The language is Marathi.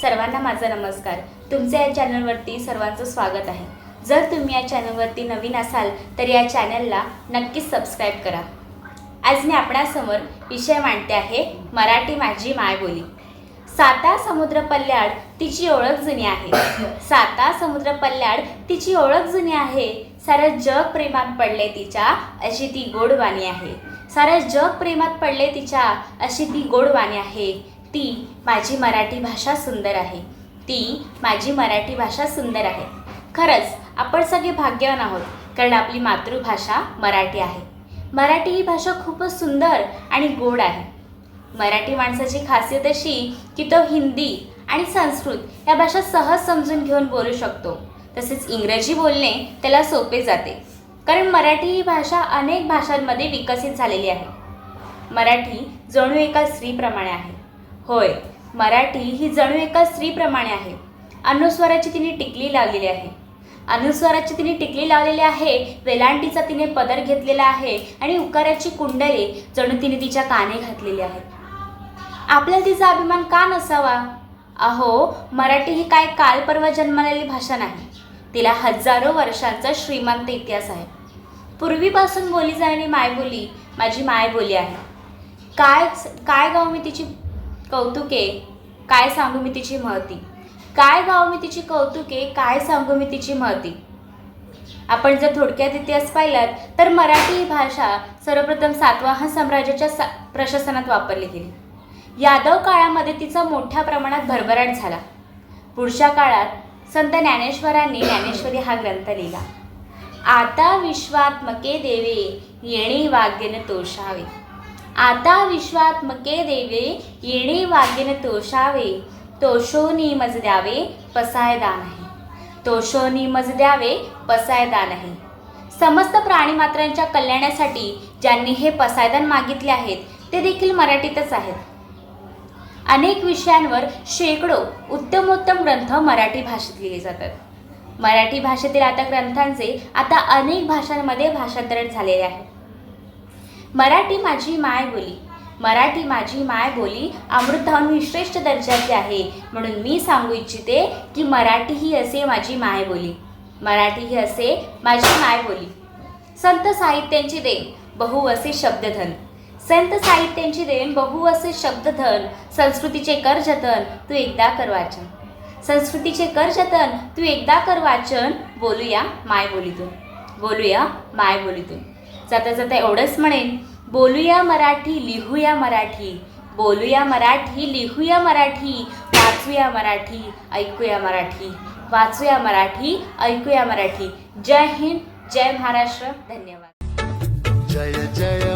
सर्वांना माझा नमस्कार। तुमचे या चॅनलवरती सर्वांचं स्वागत आहे। जर तुम्ही या चॅनलवरती नवीन असाल तर या चॅनलला नक्कीच सबस्क्राईब करा। आज मी आपणासमोर विषय मांडते आहे मराठी माझी मायबोली। साता समुद्र पल्ल्याड तिची ओळख जुनी आहे। साता समुद्र पल्ल्याड तिची ओळख जुनी आहे। सारं जग प्रेमात पडले तिच्या अशी ती गोडवाणी आहे। सारं जग प्रेमात पडले तिच्या अशी ती गोडवाणी आहे। ती माझी मराठी भाषा सुंदर आहे। ती माझी मराठी भाषा सुंदर आहे। खरंच आपण सगळे भाग्यवान आहोत, कारण आपली मातृभाषा मराठी आहे। मराठी ही भाषा खूपच सुंदर आणि गोड आहे। मराठी माणसाची खासियत अशी की तो हिंदी आणि संस्कृत या भाषा सहज समजून घेऊन बोलू शकतो। तसेच इंग्रजी बोलणे त्याला सोपे जाते, कारण मराठी ही भाषा अनेक भाषांमध्ये विकसित झालेली आहे। मराठी जणू एका स्त्रीप्रमाणे आहे। होय, मराठी ही जणू एका स्त्रीप्रमाणे आहे। अनुस्वाराची तिने टिकली लावलेली आहे। अनुस्वाराची तिने टिकली लावलेली आहे। वेलांटीचा तिने पदर घेतलेला आहे आणि उकाराची कुंडले जणू तिने तिच्या काने घातलेली आहेत। आपल्याला तिचा अभिमान का नसावा? अहो, मराठी ही काय काल परवा जन्मलेली भाषा नाही। तिला हजारो वर्षांचा श्रीमंत इतिहास आहे। पूर्वीपासून बोलली जाणारी मायबोली माझी मायबोली आहे। काय गाव मी तिची कौतुके, काय सांगू मी तिची महती। काय गाव मी तिची कौतुके, काय सांगू मी तिची महती। आपण जर थोडक्यात इतिहास पाहिलात तर मराठी ही भाषा सर्वप्रथम सातवाहन साम्राज्याच्या प्रशासनात वापरली गेली। यादव काळामध्ये तिचा मोठ्या प्रमाणात भरभराट झाला। पुढच्या काळात संत ज्ञानेश्वरांनी ज्ञानेश्वरी हा ग्रंथ लिहिला। आता विश्वात्मके देवे येणे वाग्यन तोषावे। आता विश्वात्मके देवे येणे वाग्यन तोषावे। तोषोनी मज द्यावे पसायदा नाही। तोषोनी मज द्यावे पसायदा नाही। समस्त प्राणीमात्रांच्या कल्याणासाठी ज्यांनी हे पसायदान मागितले आहेत ते देखील मराठीतच आहेत। अनेक विषयांवर शेकडो उत्तमोत्तम ग्रंथ मराठी भाषेत लिहिले जातात। मराठी भाषेतील आता ग्रंथांचे आता अनेक भाषांमध्ये भाषांतरण झालेले आहे। मराठी माझी मायबोली, मराठी माझी मायबोली अमृताहून श्रेष्ठ दर्जाची आहे। म्हणून मी सांगू इच्छिते की मराठी ही असे माझी मायबोली। मराठी ही असे माझी मायबोली। संत साहित्यांची देण बहु असे शब्दधन। संत साहित्यांची देण बहु असे शब्दधन। संस्कृतीचे कर जतन तू एकदा कर वाचन। संस्कृतीचे कर जतन तू एकदा कर वाचन। बोलूया मायबोलीतून, बोलूया मायबोलीतून। जाता जाता एवढंच म्हणेन, बोलूया मराठी लिहूया मराठी। बोलूया मराठी लिहूया मराठी। वाचूया मराठी ऐकूया मराठी। वाचूया मराठी ऐकूया मराठी। जय हिंद, जय महाराष्ट्र। धन्यवाद। जय जय